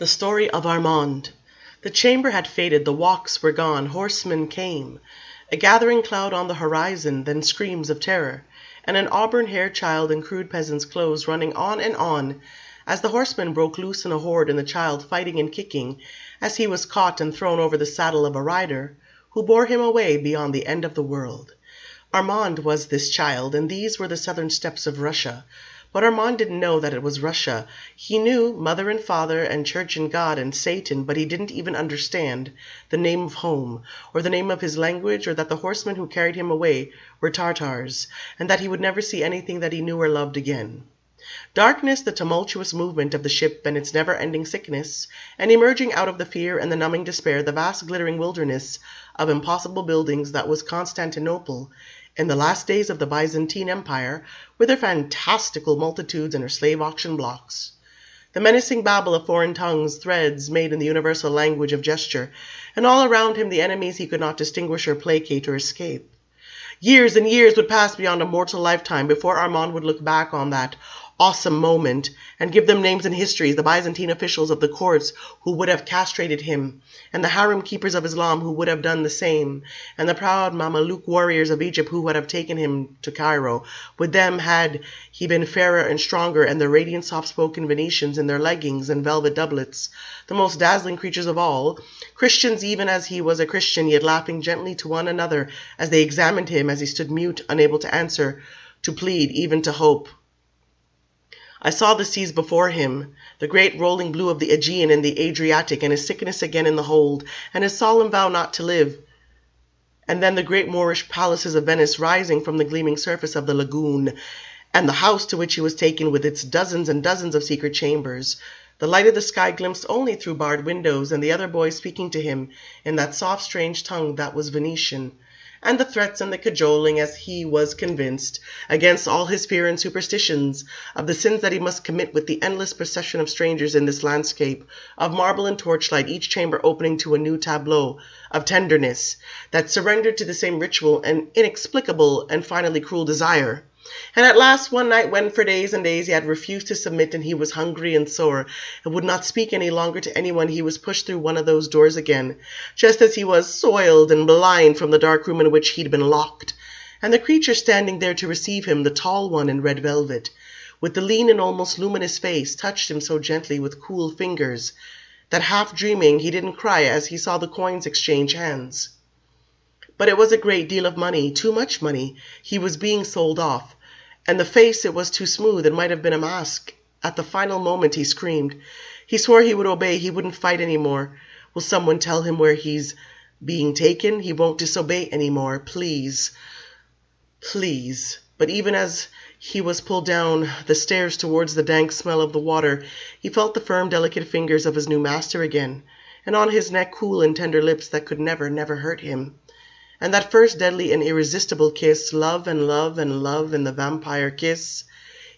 The story of Armand. The chamber had faded, the walks were gone, horsemen came. A gathering cloud on the horizon, then screams of terror, and an auburn-haired child in crude peasant's clothes running on and on, as the horsemen broke loose in a horde and the child fighting and kicking, as he was caught and thrown over the saddle of a rider, who bore him away beyond the end of the world. Armand was this child, and these were the southern steppes of Russia. But Armand didn't know that it was Russia. He knew mother and father and church and God and Satan, but he didn't even understand the name of home, or the name of his language, or that the horsemen who carried him away were Tartars, and that he would never see anything that he knew or loved again. Darkness, the tumultuous movement of the ship and its never-ending sickness, and emerging out of the fear and the numbing despair, the vast glittering wilderness of impossible buildings that was Constantinople, in the last days of the Byzantine Empire, with their fantastical multitudes and her slave auction blocks. The menacing babble of foreign tongues, threads made in the universal language of gesture, and all around him the enemies he could not distinguish or placate or escape. Years and years would pass beyond a mortal lifetime before Armand would look back on that awesome moment and give them names and histories, the Byzantine officials of the courts who would have castrated him, and the harem keepers of Islam who would have done the same, and the proud Mameluke warriors of Egypt who would have taken him to Cairo. With them had he been fairer and stronger, and the radiant soft-spoken Venetians in their leggings and velvet doublets, the most dazzling creatures of all, Christians even as he was a Christian, yet laughing gently to one another as they examined him as he stood mute, unable to answer, to plead, even to hope. I saw the seas before him, the great rolling blue of the Aegean and the Adriatic, and his sickness again in the hold, and his solemn vow not to live, and then the great Moorish palaces of Venice rising from the gleaming surface of the lagoon, and the house to which he was taken with its dozens and dozens of secret chambers, the light of the sky glimpsed only through barred windows, and the other boys speaking to him in that soft strange tongue that was Venetian, and the threats and the cajoling, as he was convinced, against all his fear and superstitions, of the sins that he must commit with the endless procession of strangers in this landscape of marble and torchlight, each chamber opening to a new tableau of tenderness that surrendered to the same ritual and inexplicable and finally cruel desire. And at last one night when for days and days he had refused to submit, and he was hungry and sore and would not speak any longer to anyone, he was pushed through one of those doors again, just as he was, soiled and blind from the dark room in which he'd been locked, and the creature standing there to receive him, the tall one in red velvet, with the lean and almost luminous face, touched him so gently with cool fingers that, half dreaming, he didn't cry as he saw the coins exchange hands. But it was a great deal of money, too much money. He was being sold off. And the face, it was too smooth, it might have been a mask. At the final moment he screamed. He swore he would obey, he wouldn't fight anymore. Will someone tell him where he's being taken? He won't disobey anymore. Please. Please. But even as he was pulled down the stairs towards the dank smell of the water, he felt the firm, delicate fingers of his new master again, and on his neck cool and tender lips that could never, never hurt him. And that first deadly and irresistible kiss, love and love and love in the vampire kiss,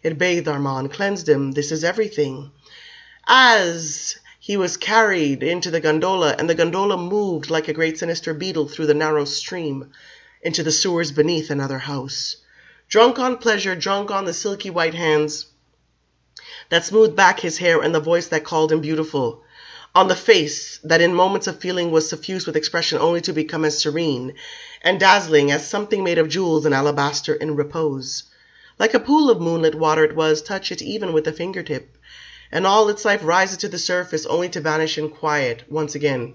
it bathed Armand, cleansed him. This is everything. As he was carried into the gondola, and the gondola moved like a great sinister beetle through the narrow stream into the sewers beneath another house. Drunk on pleasure, drunk on the silky white hands that smoothed back his hair and the voice that called him beautiful, on the face that in moments of feeling was suffused with expression only to become as serene and dazzling as something made of jewels and alabaster in repose. Like a pool of moonlit water it was, touch it even with a fingertip, and all its life rises to the surface only to vanish in quiet once again.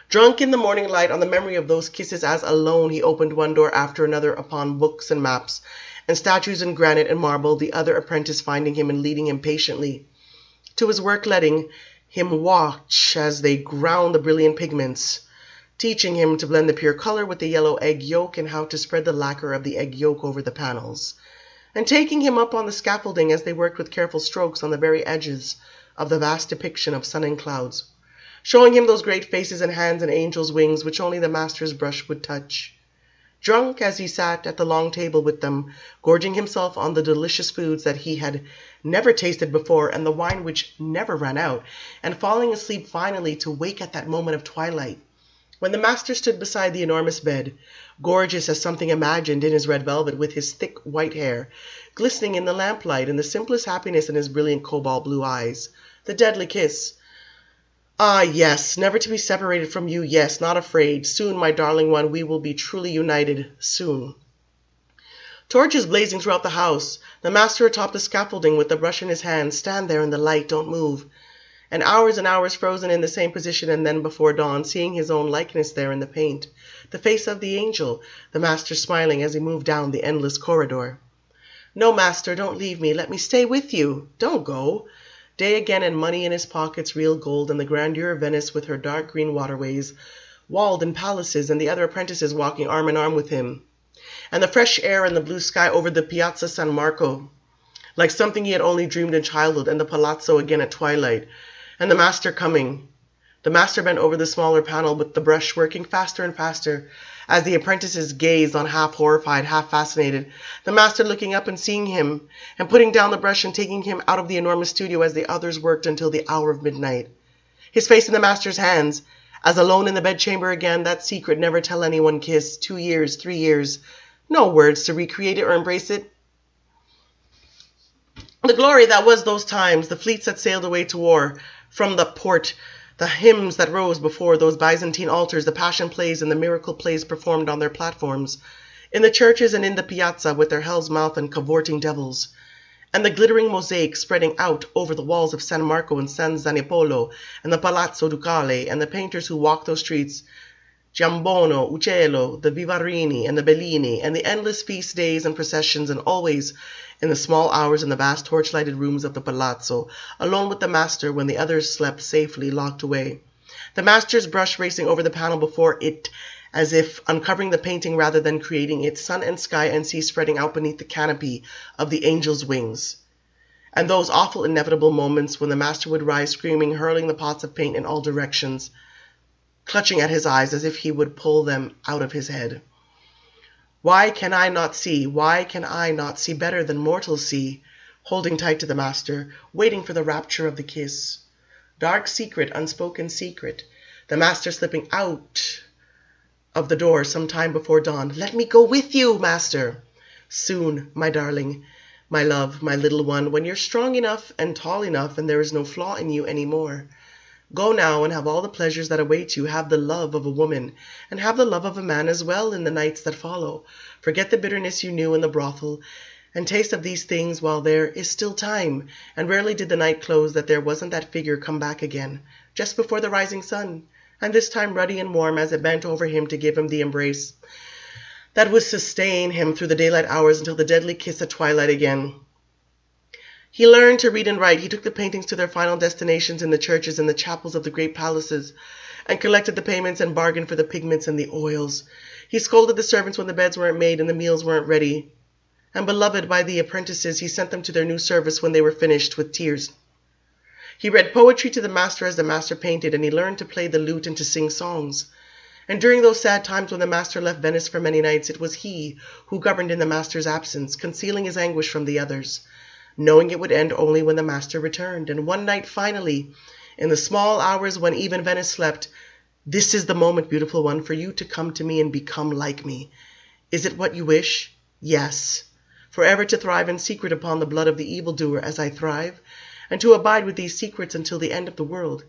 Drunk in the morning light on the memory of those kisses, as alone he opened one door after another upon books and maps and statues in granite and marble, the other apprentice finding him and leading him patiently to his work, letting him watch as they ground the brilliant pigments, teaching him to blend the pure color with the yellow egg yolk and how to spread the lacquer of the egg yolk over the panels, and taking him up on the scaffolding as they worked with careful strokes on the very edges of the vast depiction of sun and clouds, showing him those great faces and hands and angels' wings which only the master's brush would touch. Drunk as he sat at the long table with them, gorging himself on the delicious foods that he had never tasted before and the wine which never ran out, and falling asleep finally to wake at that moment of twilight, when the master stood beside the enormous bed, gorgeous as something imagined in his red velvet, with his thick white hair glistening in the lamplight, and the simplest happiness in his brilliant cobalt blue eyes, the deadly kiss, Ah, yes, never to be separated from you, yes, not afraid. Soon, my darling one, we will be truly united, soon. Torches blazing throughout the house. The master atop the scaffolding with the brush in his hand. Stand there in the light, don't move. And hours frozen in the same position, and then before dawn, seeing his own likeness there in the paint. The face of the angel, the master smiling as he moved down the endless corridor. No, master, don't leave me. Let me stay with you. Don't go. Day again, and money in his pockets, real gold, and the grandeur of Venice with her dark green waterways, walled in palaces, and the other apprentices walking arm in arm with him. And the fresh air and the blue sky over the Piazza San Marco, like something he had only dreamed in childhood, and the palazzo again at twilight, and the master coming. The master bent over the smaller panel with the brush, working faster and faster, as the apprentices gazed on, half horrified, half fascinated, the master looking up and seeing him, and putting down the brush and taking him out of the enormous studio as the others worked until the hour of midnight. His face in the master's hands, as alone in the bedchamber again, that secret never tell anyone kiss, 2 years, 3 years, no words to recreate it or embrace it. The glory that was those times, the fleets that sailed away to war from the port, the hymns that rose before those Byzantine altars, the passion plays and the miracle plays performed on their platforms, in the churches and in the piazza with their hell's mouth and cavorting devils, and the glittering mosaic spreading out over the walls of San Marco and San Zanipolo and the Palazzo Ducale, and the painters who walked those streets, Giambono, Uccello, the Vivarini and the Bellini, and the endless feast days and processions, and always in the small hours in the vast torch-lighted rooms of the palazzo, alone with the master when the others slept safely locked away. The master's brush racing over the panel before it, as if uncovering the painting rather than creating it, sun and sky and sea spreading out beneath the canopy of the angel's wings. And those awful inevitable moments when the master would rise screaming, hurling the pots of paint in all directions, clutching at his eyes as if he would pull them out of his head. Why can I not see? Why can I not see better than mortals see? Holding tight to the master, waiting for the rapture of the kiss. Dark secret, unspoken secret. The master slipping out of the door some time before dawn. Let me go with you, master. Soon, my darling, my love, my little one, when you're strong enough and tall enough and there is no flaw in you any more. Go now and have all the pleasures that await you. Have the love of a woman, and have the love of a man as well in the nights that follow. Forget the bitterness you knew in the brothel, and taste of these things while there is still time. And rarely did the night close that there wasn't that figure come back again, just before the rising sun, and this time ruddy and warm as it bent over him to give him the embrace that would sustain him through the daylight hours until the deadly kiss at twilight again. He learned to read and write. He took the paintings to their final destinations in the churches and the chapels of the great palaces, and collected the payments and bargained for the pigments and the oils. He scolded the servants when the beds weren't made and the meals weren't ready. And beloved by the apprentices, he sent them to their new service when they were finished with tears. He read poetry to the master as the master painted, and he learned to play the lute and to sing songs. And during those sad times when the master left Venice for many nights, it was he who governed in the master's absence, concealing his anguish from the others, knowing it would end only when the master returned. And one night, finally, in the small hours when even Venice slept, this is the moment, beautiful one, for you to come to me and become like me. Is it what you wish? Yes. Forever to thrive in secret upon the blood of the evildoer as I thrive, and to abide with these secrets until the end of the world.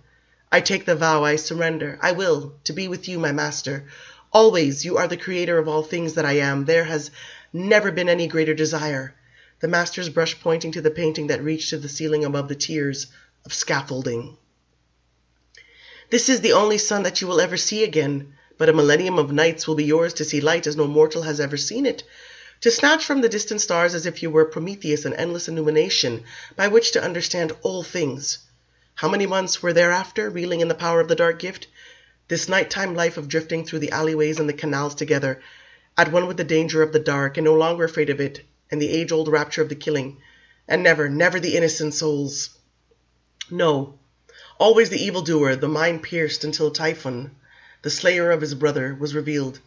I take the vow, I surrender, I will, to be with you, my master. Always you are the creator of all things that I am. There has never been any greater desire. The master's brush pointing to the painting that reached to the ceiling above the tiers of scaffolding. This is the only sun that you will ever see again, but a millennium of nights will be yours to see light as no mortal has ever seen it, to snatch from the distant stars as if you were Prometheus an endless illumination by which to understand all things. How many months were thereafter, reeling in the power of the dark gift, this nighttime life of drifting through the alleyways and the canals together, at one with the danger of the dark, and no longer afraid of it, and the age-old rapture of the killing, and never, never the innocent souls. No, always the evildoer, the mind pierced until Typhon, the slayer of his brother, was revealed,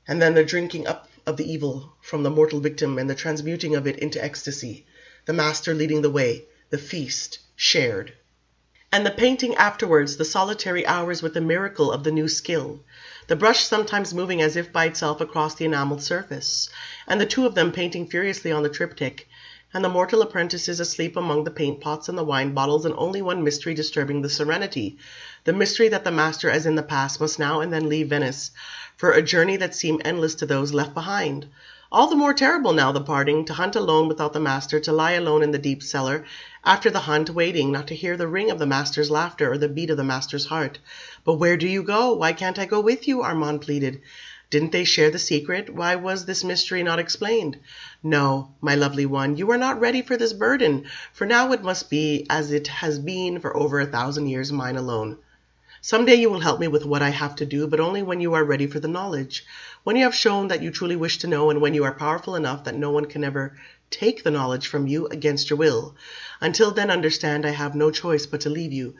and then the drinking up of the evil from the mortal victim and the transmuting of it into ecstasy, the master leading the way, the feast shared. And the painting afterwards, the solitary hours with the miracle of the new skill, the brush sometimes moving as if by itself across the enameled surface, and the two of them painting furiously on the triptych, and the mortal apprentices asleep among the paint pots and the wine bottles, and only one mystery disturbing the serenity, the mystery that the master, as in the past, must now and then leave Venice, for a journey that seemed endless to those left behind. All the more terrible now the parting, to hunt alone without the master, to lie alone in the deep cellar, after the hunt, waiting, not to hear the ring of the master's laughter or the beat of the master's heart. "But where do you go? Why can't I go with you?" Armand pleaded. Didn't they share the secret? Why was this mystery not explained? No, my lovely one, you are not ready for this burden, for now it must be as it has been for over 1,000 years, mine alone. Some day you will help me with what I have to do, but only when you are ready for the knowledge. When you have shown that you truly wish to know, and when you are powerful enough that no one can ever take the knowledge from you against your will. Until then, understand, I have no choice but to leave you.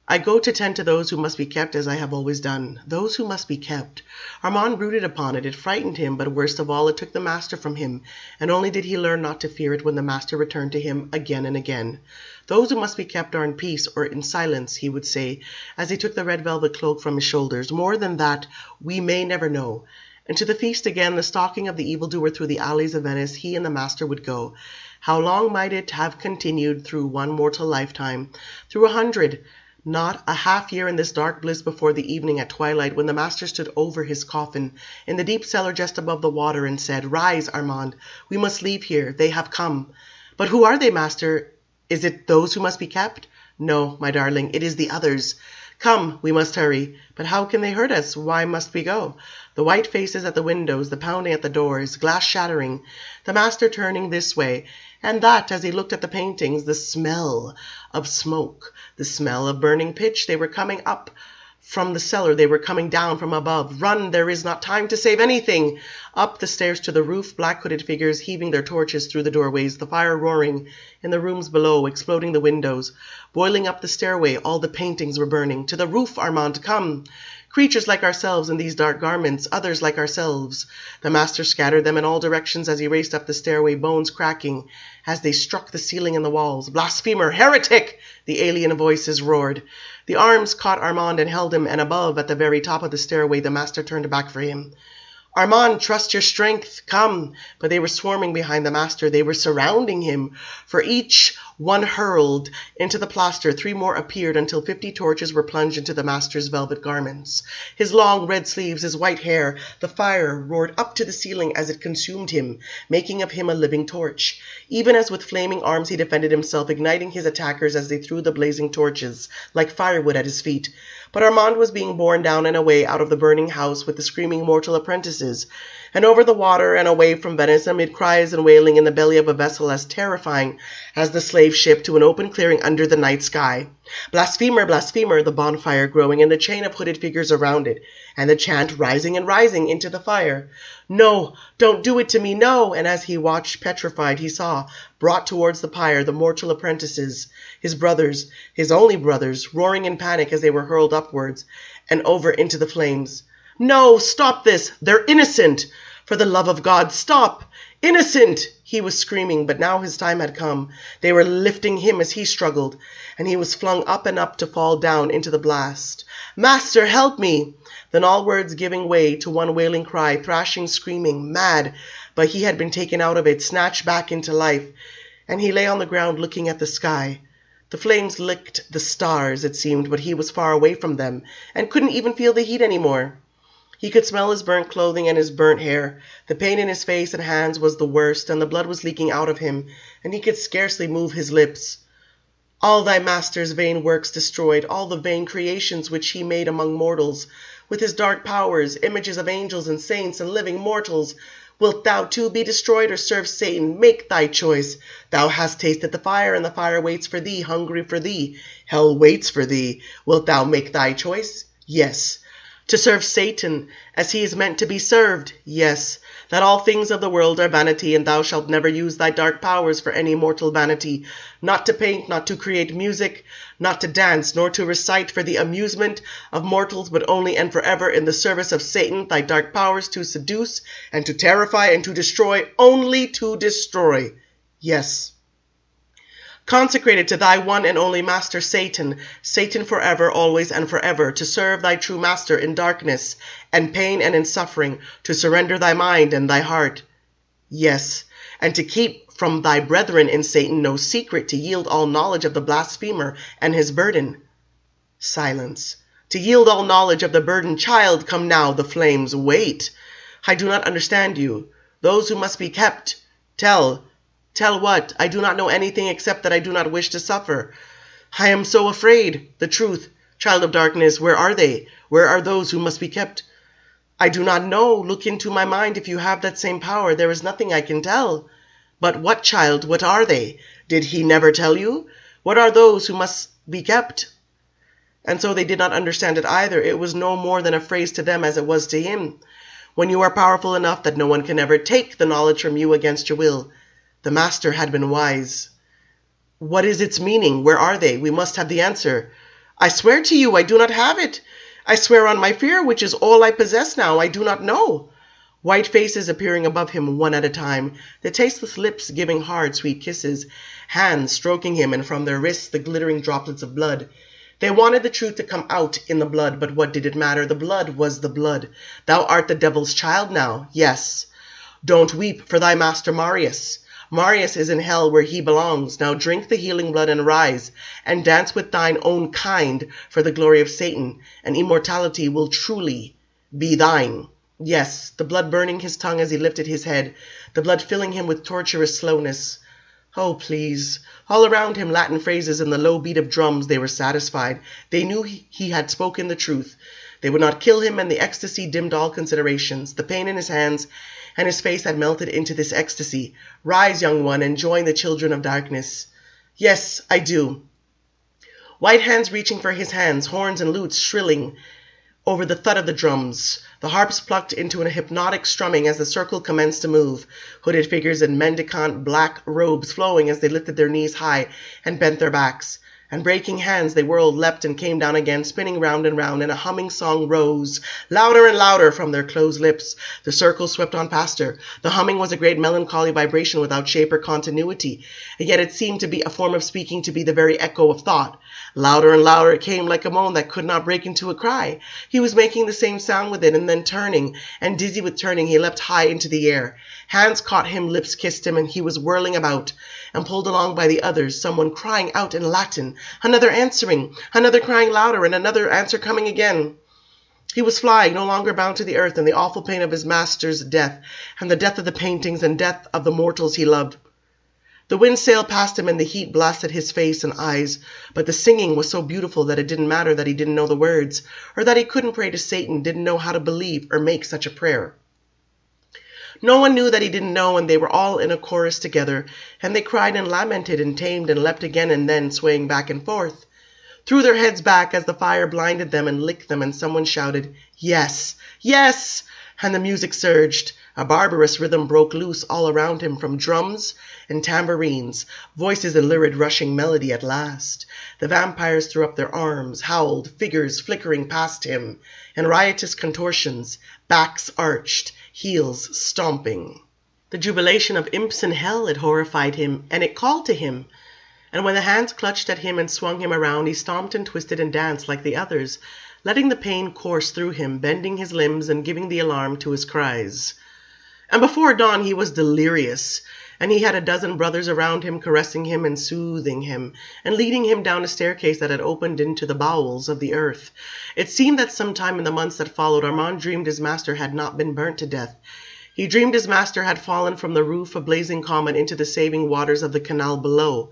I go to tend to those who must be kept, as I have always done. Those who must be kept. Armand brooded upon it. It frightened him, but worst of all, it took the master from him, and only did he learn not to fear it when the master returned to him again and again. Those who must be kept are in peace, or in silence, he would say, as he took the red velvet cloak from his shoulders. More than that, we may never know. And to the feast again, the stalking of the evildoer through the alleys of Venice, he and the master would go. How long might it have continued? Through one mortal lifetime, through 100, not a half-year in this dark bliss before the evening at twilight, when the master stood over his coffin in the deep cellar just above the water and said, "Rise, Armand, we must leave here, they have come." "But who are they, master? Is it those who must be kept?" "No, my darling, it is the others. Come, we must hurry. But how can they hurt us? Why must we go?" The white faces at the windows, the pounding at the doors, glass shattering, the master turning this way and that as he looked at the paintings, the smell of smoke, the smell of burning pitch. They were coming up from the cellar, they were coming down from above. "Run, there is not time to save anything!" Up the stairs to the roof, black-hooded figures heaving their torches through the doorways, the fire roaring in the rooms below, exploding the windows. Boiling up the stairway, all the paintings were burning. "To the roof, Armand, come!" Creatures like ourselves in these dark garments, others like ourselves. The master scattered them in all directions as he raced up the stairway, bones cracking as they struck the ceiling and the walls. "Blasphemer! Heretic!" the alien voices roared. The arms caught Armand and held him, and above, at the very top of the stairway, the master turned back for him. "Armand, trust your strength, come!" But they were swarming behind the master. They were surrounding him. For each one hurled into the plaster, 3 more appeared, until 50 torches were plunged into the master's velvet garments. His long red sleeves, his white hair, the fire roared up to the ceiling as it consumed him, making of him a living torch. Even as with flaming arms he defended himself, igniting his attackers as they threw the blazing torches like firewood at his feet. But Armand was being borne down and away out of the burning house with the screaming mortal apprentices, and over the water and away from Venice, amid cries and wailing in the belly of a vessel as terrifying as the slave ship, to an open clearing under the night sky. "Blasphemer, blasphemer!" the bonfire growing, and the chain of hooded figures around it, and the chant rising and rising into the fire. "No, don't do it to me, no!" And as he watched petrified, he saw, brought towards the pyre, the mortal apprentices, his brothers, his only brothers, roaring in panic as they were hurled upwards and over into the flames. "No, stop this! They're innocent! For the love of God, stop! Innocent!" He was screaming, but now his time had come. They were lifting him as he struggled, and he was flung up and up to fall down into the blast. "Master, help me!" Then all words giving way to one wailing cry, thrashing, screaming, mad, but he had been taken out of it, snatched back into life, and he lay on the ground looking at the sky. The flames licked the stars, it seemed, but he was far away from them, and couldn't even feel the heat anymore. He could smell his burnt clothing and his burnt hair. The pain in his face and hands was the worst, and the blood was leaking out of him, and he could scarcely move his lips. "All thy master's vain works destroyed, all the vain creations which he made among mortals, with his dark powers, images of angels and saints and living mortals, wilt thou too be destroyed, or serve Satan? Make thy choice. Thou hast tasted the fire, and the fire waits for thee, hungry for thee. Hell waits for thee. Wilt thou make thy choice? Yes. To serve Satan, as he is meant to be served? Yes. That all things of the world are vanity, and thou shalt never use thy dark powers for any mortal vanity, not to paint, not to create music, not to dance, nor to recite for the amusement of mortals, but only and forever in the service of Satan, thy dark powers to seduce and to terrify and to destroy, only to destroy. Yes. Consecrated to thy one and only master, Satan, Satan forever, always and forever, to serve thy true master in darkness and pain and in suffering, to surrender thy mind and thy heart. Yes, and to keep from thy brethren in Satan no secret, to yield all knowledge of the blasphemer and his burden. Silence. To yield all knowledge of the burden. Child, come now, the flames. Wait. I do not understand you. Those who must be kept. Tell. Tell what? I do not know anything except that I do not wish to suffer. I am so afraid. The truth. Child of darkness, where are they? Where are those who must be kept? I do not know. Look into my mind if you have that same power. There is nothing I can tell. But what, child? What are they? Did he never tell you? What are those who must be kept? And so they did not understand it either. It was no more than a phrase to them as it was to him. When you are powerful enough that no one can ever take the knowledge from you against your will. The master had been wise. What is its meaning? Where are they? We must have the answer. I swear to you, I do not have it. I swear on my fear, which is all I possess now. I do not know. White faces appearing above him one at a time, the tasteless lips giving hard, sweet kisses, hands stroking him, and from their wrists the glittering droplets of blood. They wanted the truth to come out in the blood, but what did it matter? The blood was the blood. Thou art the devil's child now. Yes. Don't weep for thy master Marius. Marius is in hell where he belongs. Now drink the healing blood and rise, and dance with thine own kind for the glory of Satan, and immortality will truly be thine. Yes, the blood burning his tongue as he lifted his head, the blood filling him with torturous slowness. Oh, please. All around him Latin phrases and the low beat of drums. They were satisfied. They knew he had spoken the truth. They would not kill him, and the ecstasy dimmed all considerations. The pain in his hands and his face had melted into this ecstasy. Rise, young one, and join the children of darkness. Yes, I do. White hands reaching for his hands, horns and lutes shrilling over the thud of the drums. The harps plucked into a hypnotic strumming as the circle commenced to move, hooded figures in mendicant black robes flowing as they lifted their knees high and bent their backs. And breaking hands they whirled, leapt, and came down again, spinning round and round, and a humming song rose, louder and louder from their closed lips. The circle swept on past her. The humming was a great melancholy vibration without shape or continuity, and yet it seemed to be a form of speaking, to be the very echo of thought. Louder and louder it came, like a moan that could not break into a cry. He was making the same sound with it, and then turning, and dizzy with turning, he leapt high into the air. Hands caught him, lips kissed him, and he was whirling about, and pulled along by the others, someone crying out in Latin, another answering, another crying louder, and another answer coming again. He was flying, no longer bound to the earth, in the awful pain of his master's death, and the death of the paintings, and death of the mortals he loved. The wind sailed past him, and the heat blasted his face and eyes, but the singing was so beautiful that it didn't matter that he didn't know the words, or that he couldn't pray to Satan, didn't know how to believe or make such a prayer. No one knew that he didn't know, and they were all in a chorus together, and they cried and lamented and tamed and leapt again and then, swaying back and forth. Threw their heads back as the fire blinded them and licked them, and someone shouted, "Yes! Yes!" And the music surged. A barbarous rhythm broke loose all around him from drums and tambourines, voices in lurid rushing melody at last. The vampires threw up their arms, howled, figures flickering past him, in riotous contortions, backs arched, heels stomping. The jubilation of imps in hell, it horrified him, and it called to him. And when the hands clutched at him and swung him around, he stomped and twisted and danced like the others, letting the pain course through him, bending his limbs and giving the alarm to his cries. And before dawn he was delirious, and he had a dozen brothers around him, caressing him and soothing him, and leading him down a staircase that had opened into the bowels of the earth. It seemed that sometime in the months that followed, Armand dreamed his master had not been burnt to death. He dreamed his master had fallen from the roof of blazing comet into the saving waters of the canal below.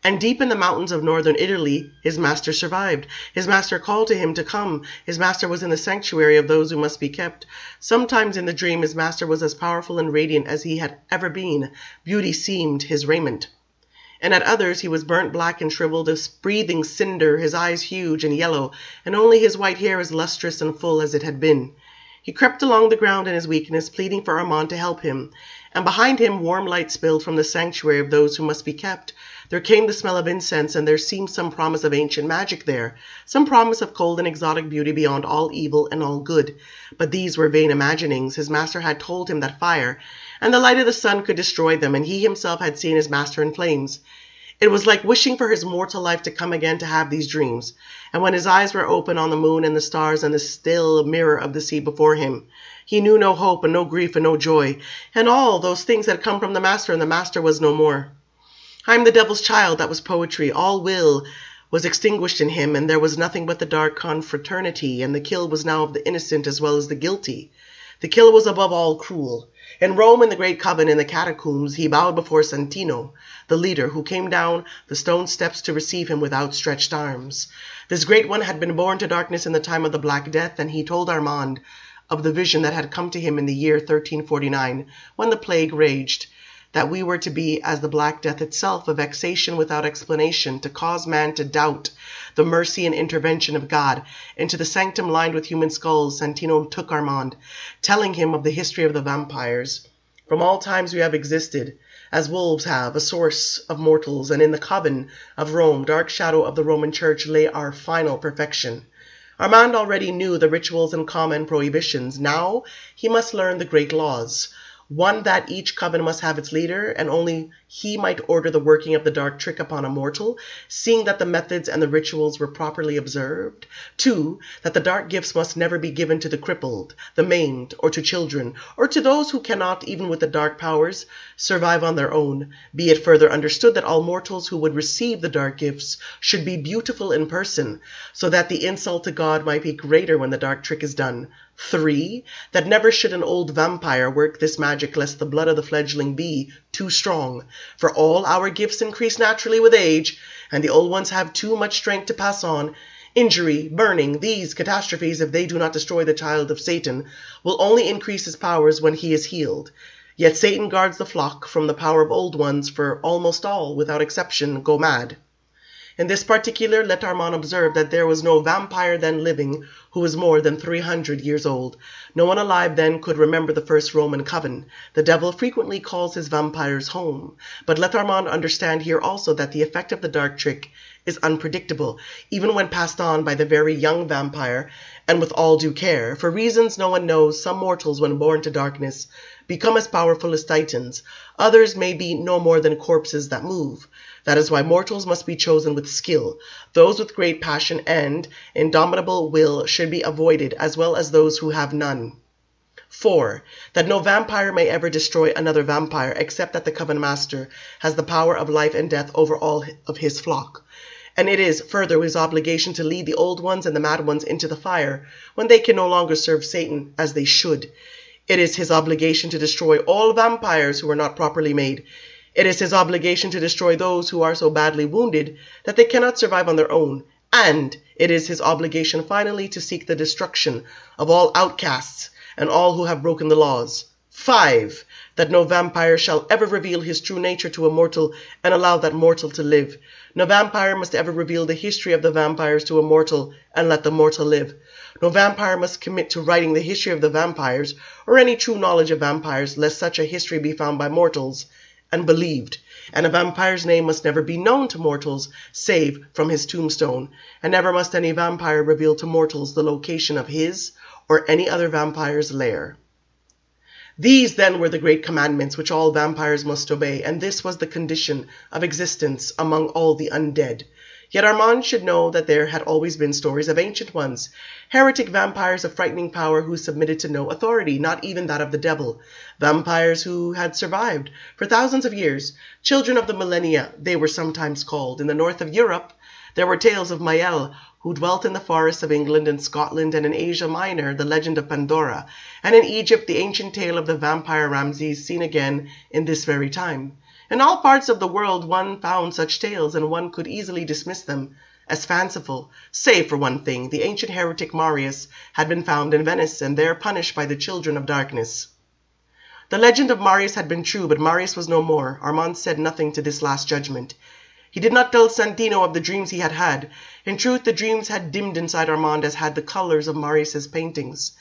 And deep in the mountains of northern Italy, his master survived. His master called to him to come. His master was in the sanctuary of those who must be kept. Sometimes in the dream, his master was as powerful and radiant as he had ever been. Beauty seemed his raiment. And at others, he was burnt black and shriveled, a breathing cinder, his eyes huge and yellow, and only his white hair as lustrous and full as it had been. He crept along the ground in his weakness, pleading for Armand to help him. And behind him, warm light spilled from the sanctuary of those who must be kept. There came the smell of incense, and there seemed some promise of ancient magic there, some promise of cold and exotic beauty beyond all evil and all good. But these were vain imaginings. His master had told him that fire and the light of the sun could destroy them, and he himself had seen his master in flames. It was like wishing for his mortal life to come again to have these dreams. And when his eyes were open on the moon and the stars and the still mirror of the sea before him, he knew no hope and no grief and no joy, and all those things had come from the Master, and the Master was no more. I am the devil's child, that was poetry. All will was extinguished in him, and there was nothing but the dark confraternity, and the kill was now of the innocent as well as the guilty. The kill was above all cruel. In Rome, in the great coven, in the catacombs, he bowed before Santino, the leader, who came down the stone steps to receive him with outstretched arms. This great one had been born to darkness in the time of the Black Death, and he told Armand of the vision that had come to him in the year 1349, when the plague raged, that we were to be as the Black Death itself, a vexation without explanation, to cause man to doubt the mercy and intervention of God. Into the sanctum lined with human skulls, Santino took Armand, telling him of the history of the vampires. From all times we have existed, as wolves have, a source of mortals, and in the coven of Rome, dark shadow of the Roman Church, lay our final perfection. Armand already knew the rituals and common prohibitions. Now he must learn the great laws. One, that each coven must have its leader, and only he might order the working of the dark trick upon a mortal, seeing that the methods and the rituals were properly observed. 2, that the dark gifts must never be given to the crippled, the maimed, or to children, or to those who cannot, even with the dark powers, survive on their own. Be it further understood that all mortals who would receive the dark gifts should be beautiful in person, so that the insult to God might be greater when the dark trick is done. 3, that never should an old vampire work this magic, lest the blood of the fledgling be too strong. For all our gifts increase naturally with age, and the old ones have too much strength to pass on. Injury, burning, these catastrophes, if they do not destroy the child of Satan, will only increase his powers when he is healed. Yet Satan guards the flock from the power of old ones, for almost all, without exception, go mad. In this particular, let Armand observe that there was no vampire then living who was more than 300 years old. No one alive then could remember the first Roman coven. The devil frequently calls his vampires home. But let Armand understand here also that the effect of the dark trick is unpredictable, even when passed on by the very young vampire, and with all due care. For reasons no one knows, some mortals, when born to darkness, become as powerful as titans. Others may be no more than corpses that move. That is why mortals must be chosen with skill. Those with great passion and indomitable will should be avoided, as well as those who have none. 4, that no vampire may ever destroy another vampire, except that the coven master has the power of life and death over all of his flock. And it is further his obligation to lead the old ones and the mad ones into the fire, when they can no longer serve Satan as they should. It is his obligation to destroy all vampires who are not properly made. It is his obligation to destroy those who are so badly wounded that they cannot survive on their own. And it is his obligation finally to seek the destruction of all outcasts and all who have broken the laws. 5, that no vampire shall ever reveal his true nature to a mortal and allow that mortal to live. No vampire must ever reveal the history of the vampires to a mortal and let the mortal live. No vampire must commit to writing the history of the vampires or any true knowledge of vampires, lest such a history be found by mortals and believed. And a vampire's name must never be known to mortals, save from his tombstone. And never must any vampire reveal to mortals the location of his or any other vampire's lair. These then were the great commandments which all vampires must obey, and this was the condition of existence among all the undead. Yet Armand should know that there had always been stories of ancient ones, heretic vampires of frightening power who submitted to no authority, not even that of the devil, vampires who had survived for thousands of years, children of the millennia they were sometimes called. In the north of Europe there were tales of Mael, who dwelt in the forests of England and Scotland, and in Asia Minor the legend of Pandora, and in Egypt the ancient tale of the vampire Ramses, seen again in this very time. In all parts of the world one found such tales, and one could easily dismiss them as fanciful, save for one thing. The ancient heretic Marius had been found in Venice, and there punished by the children of darkness. The legend of Marius had been true, but Marius was no more. Armand said nothing to this last judgment. He did not tell Santino of the dreams he had had. In truth, the dreams had dimmed inside Armand as had the colors of Marius's paintings.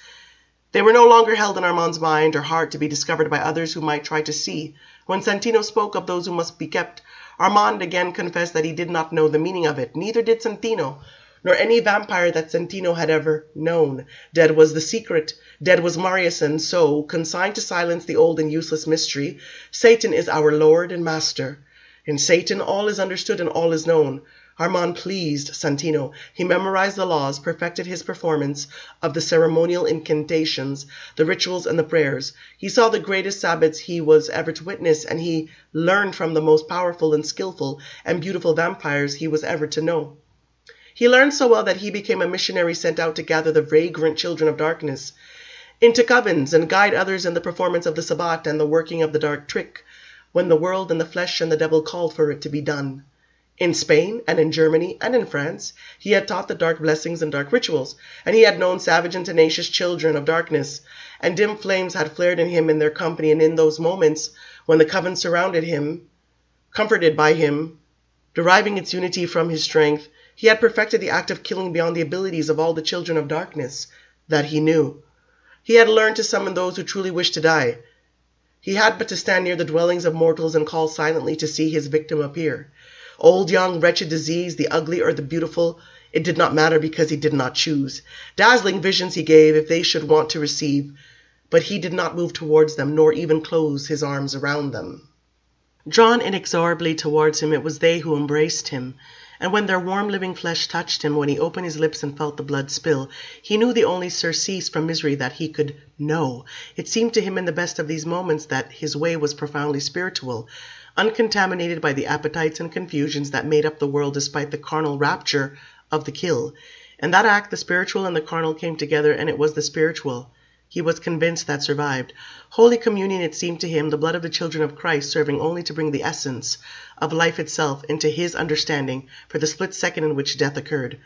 They were no longer held in Armand's mind or heart to be discovered by others who might try to see. When Santino spoke of those who must be kept, Armand again confessed that he did not know the meaning of it. Neither did Santino, nor any vampire that Santino had ever known. Dead was the secret. Dead was Marius, and so, consigned to silence the old and useless mystery, Satan is our Lord and Master. In Satan, all is understood and all is known. Armand pleased Santino. He memorized the laws, perfected his performance of the ceremonial incantations, the rituals, and the prayers. He saw the greatest Sabbats he was ever to witness, and he learned from the most powerful and skillful and beautiful vampires he was ever to know. He learned so well that he became a missionary sent out to gather the vagrant children of darkness into covens and guide others in the performance of the Sabbat and the working of the dark trick, when the world and the flesh and the devil called for it to be done. In Spain and in Germany and in France, he had taught the dark blessings and dark rituals, and he had known savage and tenacious children of darkness, and dim flames had flared in him in their company, and in those moments when the coven surrounded him, comforted by him, deriving its unity from his strength, he had perfected the act of killing beyond the abilities of all the children of darkness that he knew. He had learned to summon those who truly wished to die. He had but to stand near the dwellings of mortals and call silently to see his victim appear. Old, young, wretched, diseased, the ugly or the beautiful, it did not matter because he did not choose. Dazzling visions he gave if they should want to receive, but he did not move towards them, nor even close his arms around them. Drawn inexorably towards him, it was they who embraced him. And when their warm living flesh touched him, when he opened his lips and felt the blood spill, he knew the only surcease from misery that he could know. It seemed to him in the best of these moments that his way was profoundly spiritual, uncontaminated by the appetites and confusions that made up the world despite the carnal rapture of the kill. In that act, the spiritual and the carnal came together, and it was the spiritual, he was convinced, that survived. Holy Communion, it seemed to him, the blood of the children of Christ, serving only to bring the essence of life itself into his understanding for the split second in which death occurred.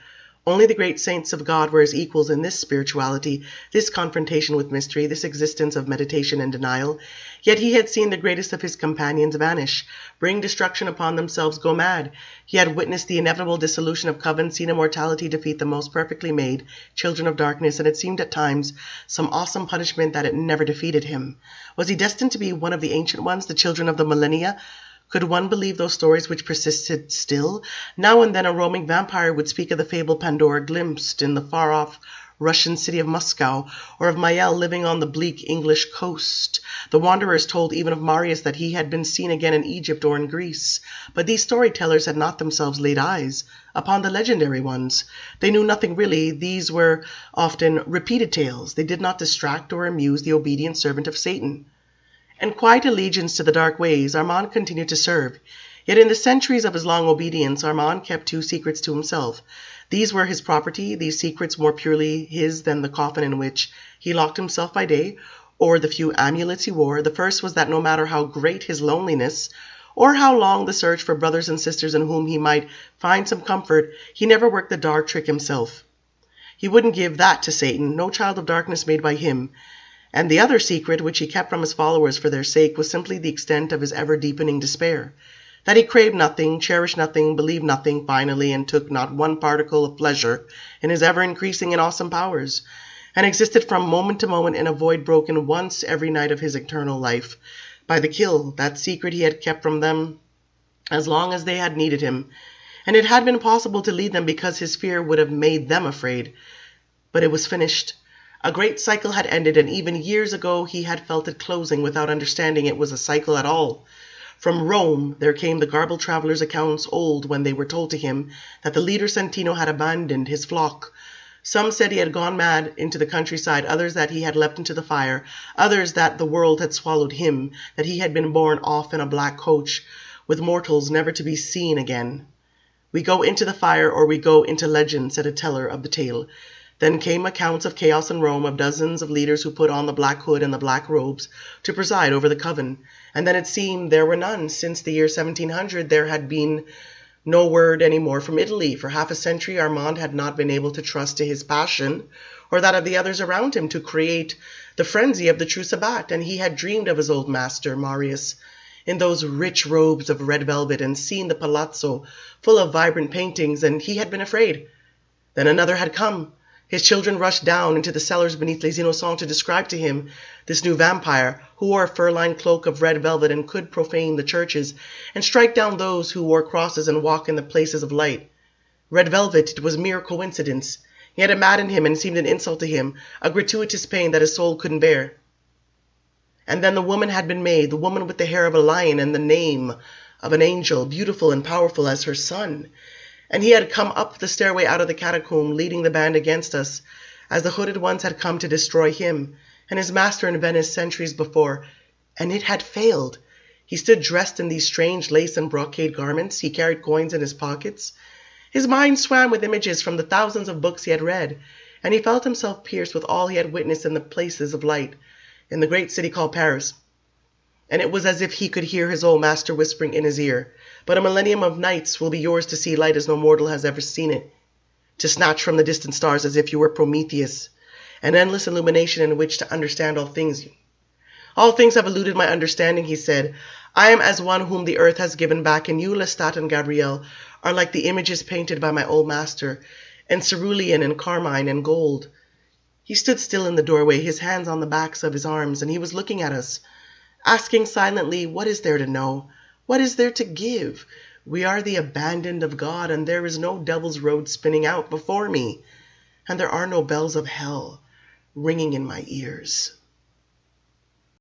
Only the great saints of God were his equals in this spirituality, this confrontation with mystery, this existence of meditation and denial. Yet he had seen the greatest of his companions vanish, bring destruction upon themselves, go mad. He had witnessed the inevitable dissolution of coven, seen immortality defeat the most perfectly made children of darkness, and it seemed at times some awesome punishment that it never defeated him. Was he destined to be one of the ancient ones, the children of the millennia? Could one believe those stories which persisted still? Now and then a roaming vampire would speak of the fabled Pandora glimpsed in the far-off Russian city of Moscow, or of Mael living on the bleak English coast. The wanderers told even of Marius that he had been seen again in Egypt or in Greece. But these storytellers had not themselves laid eyes upon the legendary ones. They knew nothing really. These were often repeated tales. They did not distract or amuse the obedient servant of Satan. In quiet allegiance to the dark ways, Armand continued to serve. Yet in the centuries of his long obedience, Armand kept two secrets to himself. These were his property, these secrets more purely his than the coffin in which he locked himself by day, or the few amulets he wore. The first was that no matter how great his loneliness, or how long the search for brothers and sisters in whom he might find some comfort, he never worked the dark trick himself. He wouldn't give that to Satan, no child of darkness made by him. And the other secret, which he kept from his followers for their sake, was simply the extent of his ever-deepening despair. That he craved nothing, cherished nothing, believed nothing, finally, and took not one particle of pleasure in his ever-increasing and awesome powers, and existed from moment to moment in a void broken once every night of his eternal life by the kill. That secret he had kept from them as long as they had needed him, and it had been possible to lead them because his fear would have made them afraid. But it was finished. A great cycle had ended, and even years ago he had felt it closing without understanding it was a cycle at all. From Rome there came the garbled travelers' accounts, old when they were told to him that the leader Santino had abandoned his flock. Some said he had gone mad into the countryside, others that he had leapt into the fire, others that the world had swallowed him, that he had been borne off in a black coach, with mortals never to be seen again. "We go into the fire, or we go into legend," said a teller of the tale. Then came accounts of chaos in Rome, of dozens of leaders who put on the black hood and the black robes to preside over the coven. And then it seemed there were none. Since the year 1700 there had been no word any more from Italy. For half a century Armand had not been able to trust to his passion, or that of the others around him, to create the frenzy of the true Sabbat, and he had dreamed of his old master, Marius, in those rich robes of red velvet, and seen the palazzo full of vibrant paintings, and he had been afraid. Then another had come. His children rushed down into the cellars beneath Les Innocents to describe to him this new vampire, who wore a fur-lined cloak of red velvet and could profane the churches, and strike down those who wore crosses and walk in the places of light. Red velvet, it was mere coincidence. Yet it maddened him and seemed an insult to him, a gratuitous pain that his soul couldn't bear. And then the woman had been made, the woman with the hair of a lion and the name of an angel, beautiful and powerful as her son. And he had come up the stairway out of the catacomb, leading the band against us, as the hooded ones had come to destroy him, and his master in Venice centuries before, and it had failed. He stood dressed in these strange lace and brocade garments. He carried coins in his pockets. His mind swam with images from the thousands of books he had read, and he felt himself pierced with all he had witnessed in the places of light, in the great city called Paris. And it was as if he could hear his old master whispering in his ear, "But a millennium of nights will be yours to see light as no mortal has ever seen it, to snatch from the distant stars as if you were Prometheus, an endless illumination in which to understand all things. All things have eluded my understanding," he said. "I am as one whom the earth has given back, and you, Lestat and Gabrielle, are like the images painted by my old master, in cerulean and carmine and gold." He stood still in the doorway, his hands on the backs of his arms, and he was looking at us, asking silently, "What is there to know? What is there to give? We are the abandoned of God, and there is no devil's road spinning out before me, and there are no bells of hell ringing in my ears."